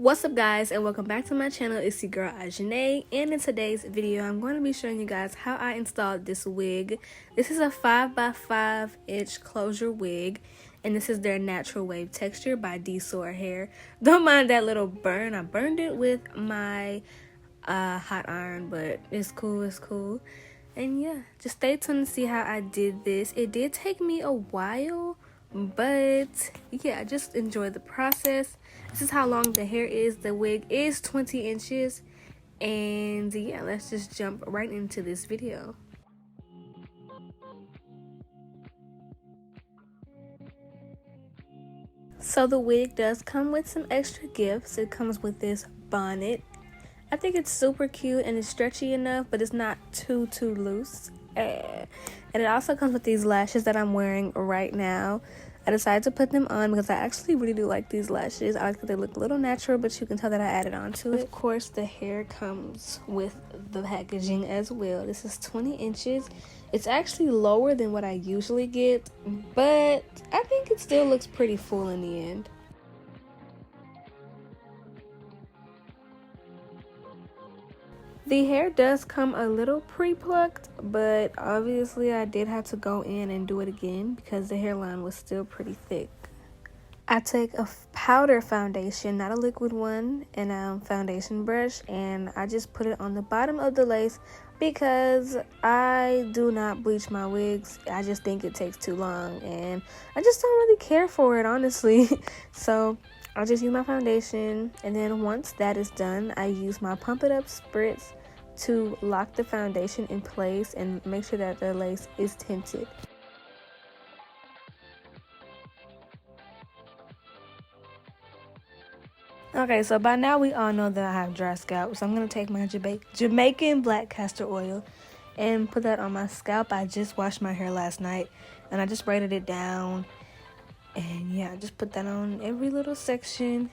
What's up guys, and welcome back to my channel. It's your girl Azhane, and in today's video I'm going to be showing you guys how I installed this wig. This is a 5x5 inch closure wig, and this is their natural wave texture by DSoar hair. Don't mind that little burn. I burned it with my hot iron, but it's cool. And yeah, just stay tuned to see how I did this. It did take me a while, but yeah, just enjoy the process. This is how long the hair is. The wig is 20 inches, and yeah, let's just jump right into this video. So the wig does come with some extra gifts. It comes with this bonnet. I think it's super cute and it's stretchy enough, but it's not too loose. And it also comes with these lashes that I'm wearing right now. I decided to put them on because I actually really do like these lashes. I like that they look a little natural, but you can tell that I added on to it. Of course, the hair comes with the packaging as well. This is 20 inches. It's actually lower than what I usually get, but I think it still looks pretty full in the end. The hair does come a little pre-plucked, but obviously I did have to go in and do it again because the hairline was still pretty thick. I take a powder foundation, not a liquid one, and a foundation brush, and I just put it on the bottom of the lace because I do not bleach my wigs. I just think it takes too long, and I just don't really care for it, honestly. So I'll just use my foundation, and then once that is done, I use my Pump It Up spritz to lock the foundation in place and make sure that the lace is tinted. Okay, so by now we all know that I have dry scalp, so I'm going to take my Jamaican black castor oil and put that on my scalp. I just washed my hair last night, and I just braided it down. And yeah, I just put that on every little section.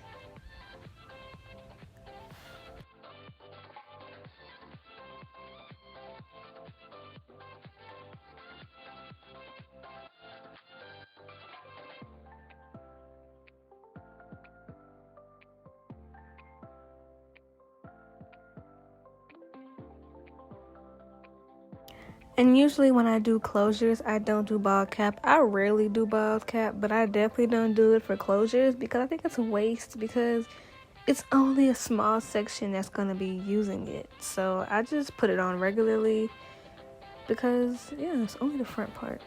And usually when I do closures, I don't do bald cap. I rarely do bald cap, but I definitely don't do it for closures because I think it's a waste because it's only a small section that's going to be using it. So I just put it on regularly because, yeah, it's only the front part.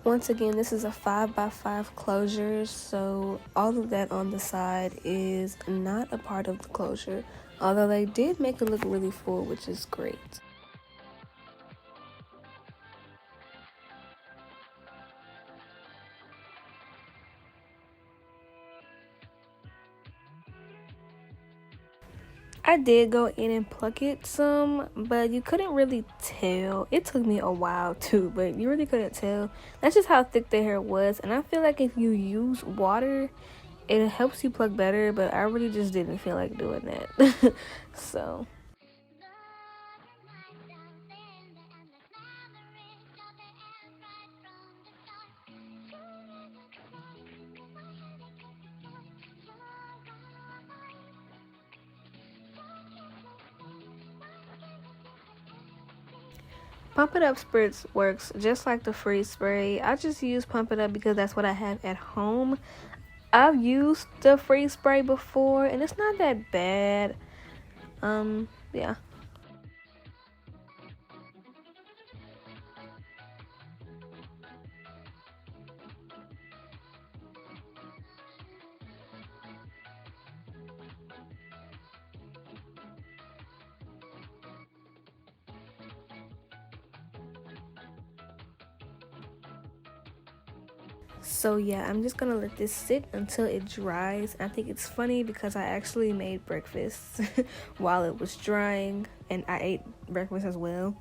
Once again, this is a 5x5 closure, so all of that on the side is not a part of the closure, although they did make it look really full, which is great. I did go in and pluck it some, but you couldn't really tell. It took me a while too, but you really couldn't tell. That's just how thick the hair was, and I feel like if you use water, it helps you pluck better, but I really just didn't feel like doing that. So Pump It Up spritz works just like the freeze spray. I just use Pump It Up because that's what I have at home. I've used the freeze spray before and it's not that bad. Yeah. So yeah, I'm just gonna let this sit until it dries. I think it's funny because I actually made breakfast while it was drying, and I ate breakfast as well.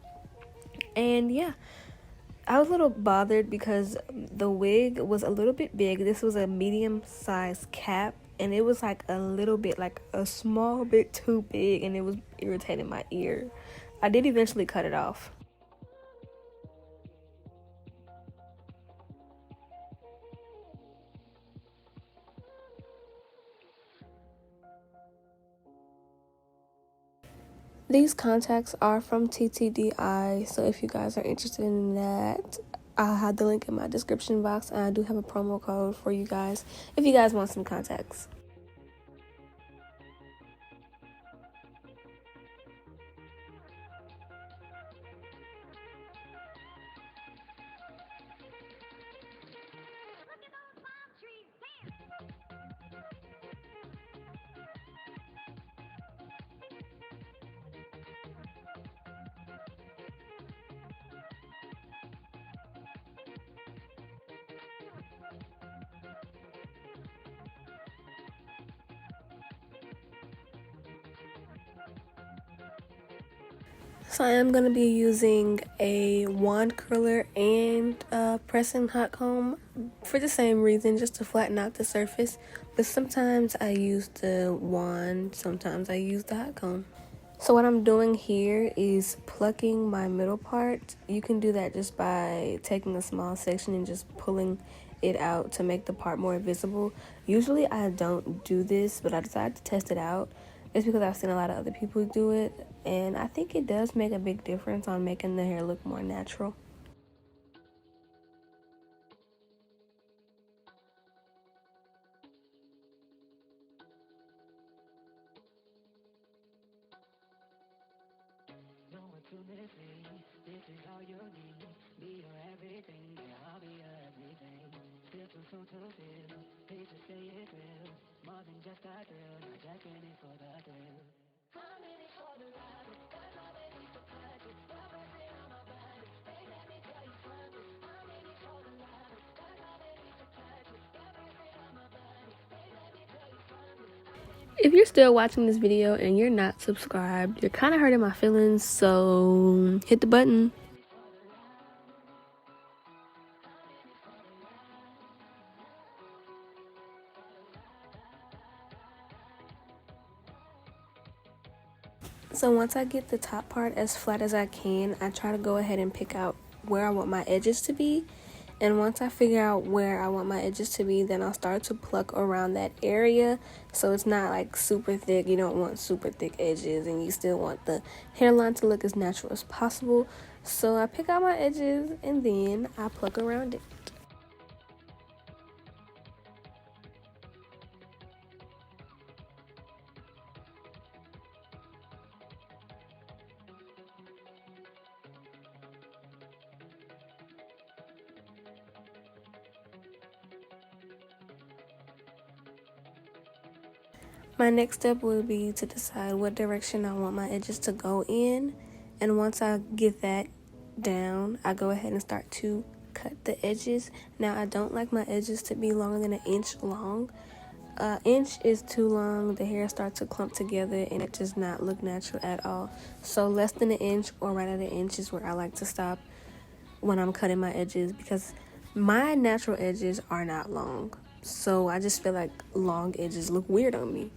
And yeah, I was a little bothered because the wig was a little bit big. This was a medium-sized cap, and it was like a little bit, like a small bit too big, and it was irritating my ear. I did eventually cut it off. These contacts are from TTDI, so if you guys are interested in that, I'll have the link in my description box, and I do have a promo code for you guys if you guys want some contacts. So I am going to be using a wand curler and a pressing hot comb for the same reason, just to flatten out the surface. But sometimes I use the wand, sometimes I use the hot comb. So what I'm doing here is plucking my middle part. You can do that just by taking a small section and just pulling it out to make the part more visible. Usually I don't do this, but I decided to test it out. It's because I've seen a lot of other people do it, and I think it does make a big difference on making the hair look more natural. If you're still watching this video and you're not subscribed, you're kind of hurting my feelings, so hit the button. So once I get the top part as flat as I can, I try to go ahead and pick out where I want my edges to be. And once I figure out where I want my edges to be, then I'll start to pluck around that area. So it's not like super thick. You don't want super thick edges, and you still want the hairline to look as natural as possible. So I pick out my edges and then I pluck around it. My next step will be to decide what direction I want my edges to go in, and once I get that down, I go ahead and start to cut the edges. Now I don't like my edges to be longer than an inch long. An inch is too long, the hair starts to clump together and it does not look natural at all. So less than an inch or right at an inch is where I like to stop when I'm cutting my edges, because my natural edges are not long. So I just feel like long edges look weird on me.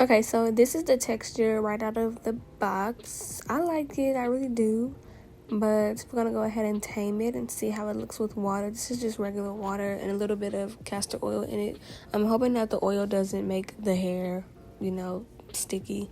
Okay, so this is the texture right out of the box. I like it, I really do. But we're gonna go ahead and tame it and see how it looks with water. This is just regular water and a little bit of castor oil in it. I'm hoping that the oil doesn't make the hair, you know, sticky.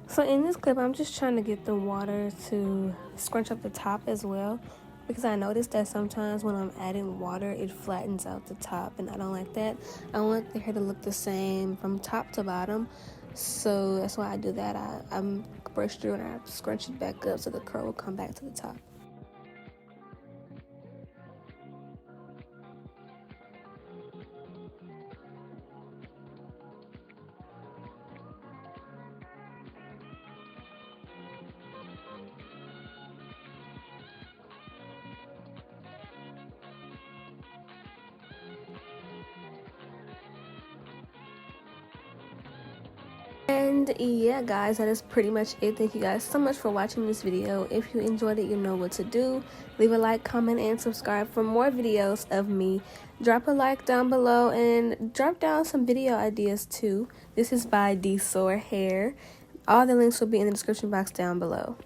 So in this clip, I'm just trying to get the water to scrunch up the top as well, because I noticed that sometimes when I'm adding water, it flattens out the top, and I don't like that. I want the hair to look the same from top to bottom, so that's why I do that. I'm brush through and I scrunch it back up so the curl will come back to the top. And yeah guys, that is pretty much it. Thank you guys so much for watching this video. If you enjoyed it, you know what to do. Leave a like, comment, and subscribe for more videos of me. Drop a like down below and drop down some video ideas too. This is by DSoar hair. All the links will be in the description box down below.